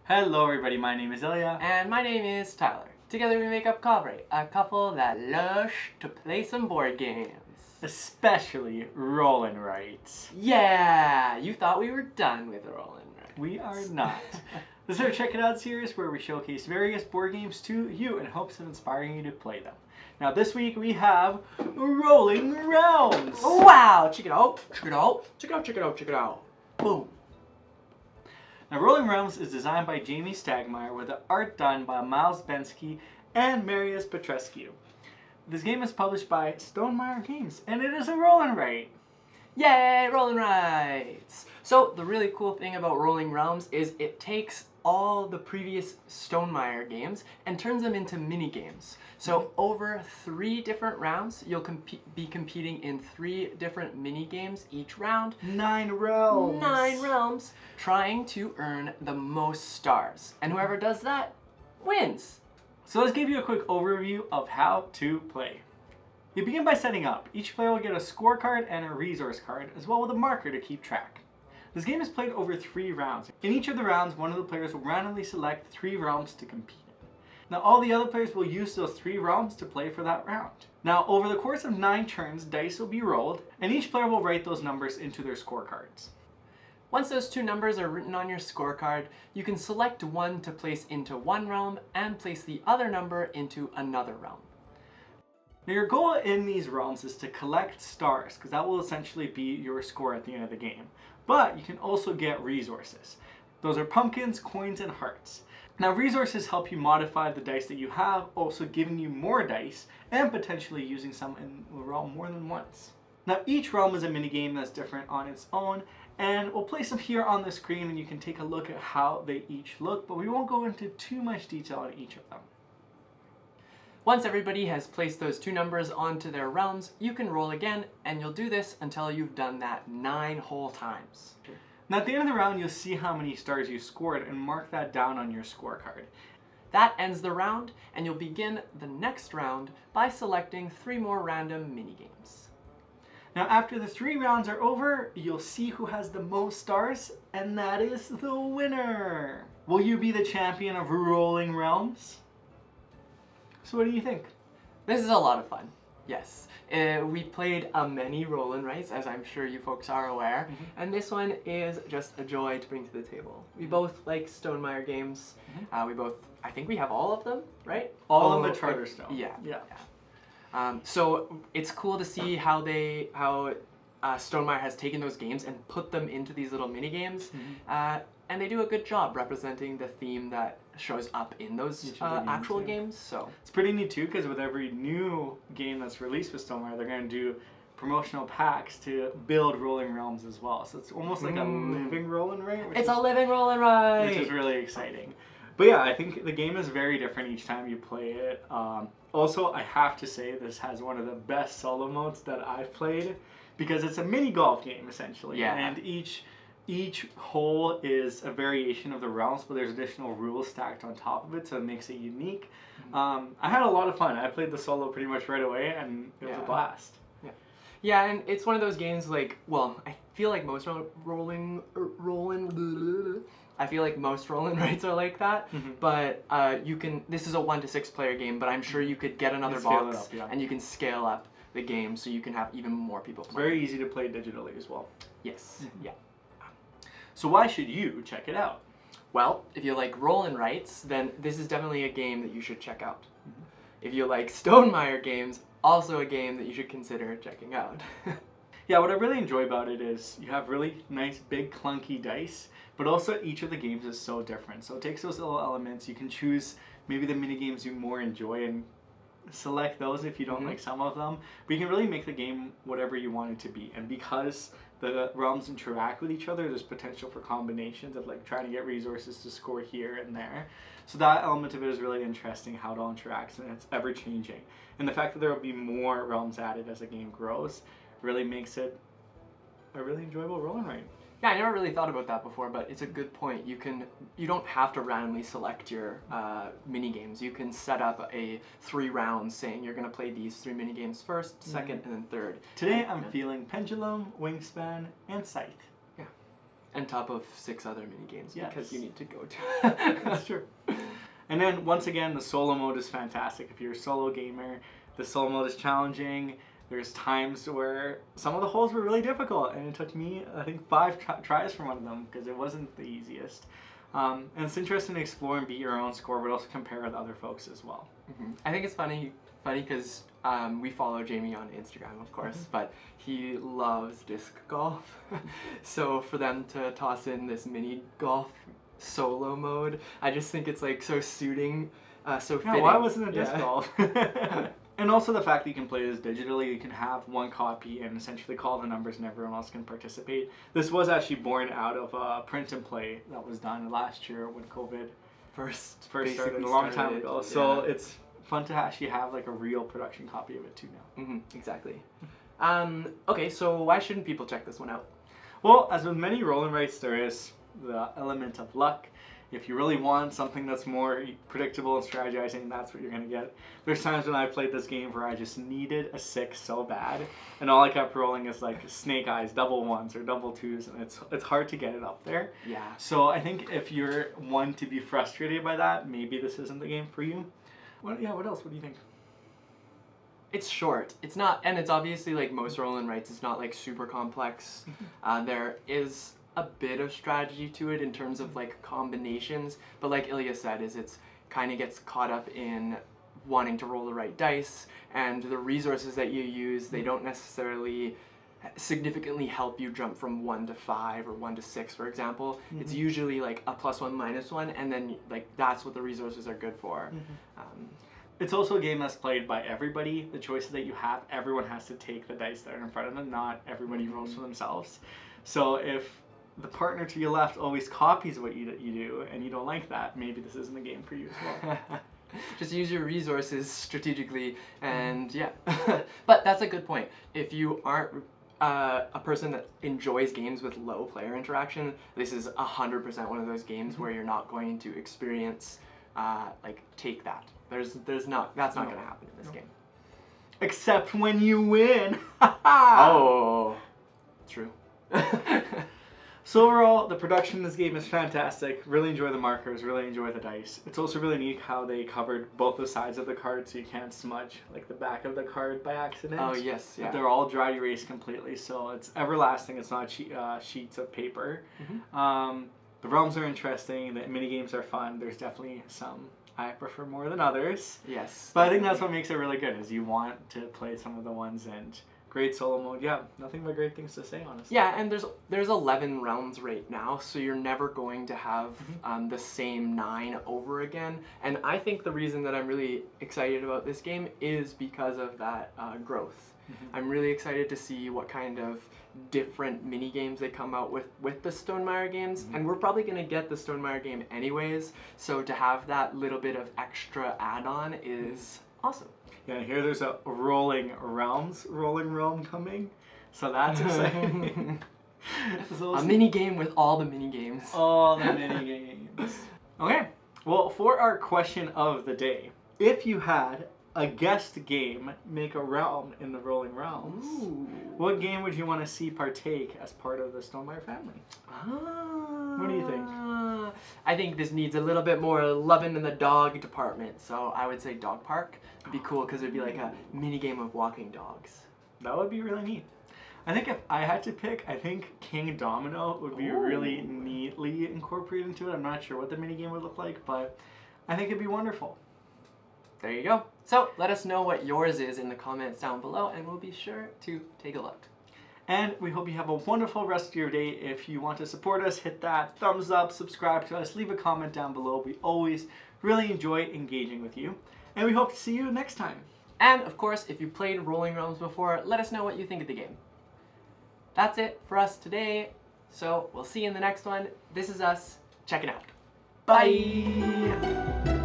Hello everybody, my name is Ilya. And my name is Tyler. Together we make up Cobre, a couple that loves to play some board games. Especially Rollin' Rights. Yeah! You thought we were done with Rollin' Rights. We are not. This is our Check It Out series where we showcase various board games to you in hopes of inspiring you to play them. Now this week we have Rolling Realms. Wow! Check it out, check it out, check it out, check it out, check it out. Boom. Now Rolling Realms is designed by Jamey Stegmaier with the art done by Bensky and Marius Petrescu. This game is published by Stonemaier Games and it is a Rolling Right. Yay, Rolling Rights! So the really cool thing about Rolling Realms is it takes all the previous Stonemaier games and turns them into mini games. So over 3 different rounds, you'll be competing in 3 different mini games each round. 9 realms. 9 realms, trying to earn the most stars. And whoever does that wins. So let's give you a quick overview of how to play. You begin by setting up. Each player will get a scorecard and a resource card, as well as a marker to keep track. This game is played over 3 rounds. In each of the rounds, one of the players will randomly select 3 realms to compete in. Now all the other players will use those 3 realms to play for that round. Now over the course of 9 turns, dice will be rolled, and each player will write those numbers into their scorecards. Once those 2 numbers are written on your scorecard, you can select one to place into one realm and place the other number into another realm. Now your goal in these realms is to collect stars, because that will essentially be your score at the end of the game. But you can also get resources. Those are pumpkins, coins, and hearts. Now resources help you modify the dice that you have, also giving you more dice, and potentially using some in the realm more than once. Now each realm is a minigame that's different on its own, and we'll place them here on the screen and you can take a look at how they each look, but we won't go into too much detail on each of them. Once everybody has placed those 2 numbers onto their realms, you can roll again, and you'll do this until you've done that 9 whole times. Now at the end of the round, you'll see how many stars you scored and mark that down on your scorecard. That ends the round, and you'll begin the next round by selecting 3 more random minigames. Now after the 3 rounds are over, you'll see who has the most stars, and that is the winner. Will you be the champion of Rolling Realms? So what do you think? This is a lot of fun, yes. We played many Rollin' Rights, as I'm sure you folks are aware, and this one is just a joy to bring to the table. We both like Stonemaier Games. I think we have all of them, right? All of them but Charterstone. Yeah. So it's cool to see how Stonemaier has taken those games and put them into these little mini games, and they do a good job representing the theme that shows up in those actual games. So it's pretty neat too, because with every new game that's released with Stonemaier, they're going to do promotional packs to build Rolling Realms as well. So it's almost like a living Rolling Right. It's a living Rolling Right! Which is really exciting. But yeah, I think the game is very different each time you play it. Also, I have to say this has one of the best solo modes that I've played, because it's a mini golf game essentially. Yeah. And each hole is a variation of the realms, but there's additional rules stacked on top of it, so it makes it unique. I had a lot of fun. I played the solo pretty much right away, and it was a blast. Yeah, and it's one of those games like, well, I feel like most Rolling Rights are like that, but this is a 1 to 6 player game, but I'm sure you could get another box and you can scale up the game so you can have even more people play. Very easy to play digitally as well. Yes, yeah. So why should you check it out? Well, if you like Rollin' Rights, then this is definitely a game that you should check out. If you like Stonemaier Games, also a game that you should consider checking out. Yeah, what I really enjoy about it is you have really nice, big, clunky dice, but also each of the games is so different. So it takes those little elements. You can choose maybe the mini games you more enjoy and select those if you don't like some of them. But you can really make the game whatever you want it to be. And because the realms interact with each other, there's potential for combinations of like trying to get resources to score here and there. So that element of it is really interesting, how it all interacts, and it's ever changing. And the fact that there will be more realms added as the game grows really makes it a really enjoyable Rolling Right. Yeah, I never really thought about that before, but it's a good point. You don't have to randomly select your mini games. You can set up a 3 rounds saying you're going to play these 3 mini games first, second, and then third. Today I'm feeling Pendulum, Wingspan, and Scythe. Yeah. On top of 6 other mini games because you need to go to. That's true. And then once again, the solo mode is fantastic. If you're a solo gamer, the solo mode is challenging. There's times where some of the holes were really difficult, and it took me, I think, 5 tries for one of them because it wasn't the easiest. And it's interesting to explore and beat your own score, but also compare with other folks as well. I think it's funny because we follow Jamey on Instagram, of course, but he loves disc golf. So for them to toss in this mini golf solo mode, I just think it's like so suiting, so fitting. Why wasn't it disc golf? And also the fact that you can play this digitally, you can have one copy and essentially call the numbers and everyone else can participate. This was actually born out of a print and play that was done last year when COVID first started a long time ago. So it's fun to actually have like a real production copy of it too now. Exactly. Okay, so why shouldn't people check this one out? Well, as with many roll and writes, there is the element of luck. If you really want something that's more predictable and strategizing, that's what you're going to get. There's times when I played this game where I just needed a 6 so bad, and all I kept rolling is like snake eyes, double 1s or double 2s, and it's hard to get it up there. Yeah. So I think if you're one to be frustrated by that, maybe this isn't the game for you. What else? What do you think? It's short. It's not, and it's obviously like most roll and writes, it's not like super complex. There is a bit of strategy to it in terms of like combinations, but like Ilya said, it's kind of gets caught up in wanting to roll the right dice, and the resources that you use, they don't necessarily significantly help you jump from 1 to 5 or 1 to 6, for example. It's usually like a +1, -1, and then like that's what the resources are good for. It's also a game that's played by everybody. The choices that you have, everyone has to take the dice that are in front of them, not everybody rolls for themselves. So if the partner to your left always copies what you do, and you don't like that, maybe this isn't the game for you as well. Just use your resources strategically, and yeah. But that's a good point. If you aren't a person that enjoys games with low player interaction, this is 100% one of those games where you're not going to experience like take that. That's not going to happen in this game. Except when you win. Oh, true. So overall, the production in this game is fantastic. Really enjoy the markers, really enjoy the dice. It's also really neat how they covered both the sides of the card so you can't smudge like the back of the card by accident. Oh yes, yeah. They're all dry erase completely, so it's everlasting. It's not sheets of paper. The realms are interesting. The mini games are fun. There's definitely some I prefer more than others. Yes. But I think that's what makes it really good, is you want to play some of the ones, and great solo mode. Yeah, nothing but great things to say, honestly. Yeah, and there's 11 realms right now, so you're never going to have the same 9 over again. And I think the reason that I'm really excited about this game is because of that growth. I'm really excited to see what kind of different mini games they come out with the Stonemaier games, and we're probably going to get the Stonemaier game anyways, so to have that little bit of extra add-on is awesome. Yeah, and here there's a rolling realm coming, so that's exciting. A mini game with all the mini games. All the mini games. Okay, well, for our question of the day, if you had a guest game make a realm in the Rolling Realms, what game would you want to see partake as part of the Stonemaier family? What do you think? I think this needs a little bit more loving in the dog department, so I would say Dog Park. It'd be cool because it'd be like a mini game of walking dogs. That would be really neat. I think if I had to pick, I think King Domino would be really neatly incorporated into it. I'm not sure what the mini game would look like, but I think it'd be wonderful. There you go. So let us know what yours is in the comments down below, and we'll be sure to take a look. And we hope you have a wonderful rest of your day. If you want to support us, hit that thumbs up, subscribe to us, leave a comment down below. We always really enjoy engaging with you. And we hope to see you next time. And of course, if you played Rolling Realms before, let us know what you think of the game. That's it for us today. So we'll see you in the next one. This is us checking out. Bye!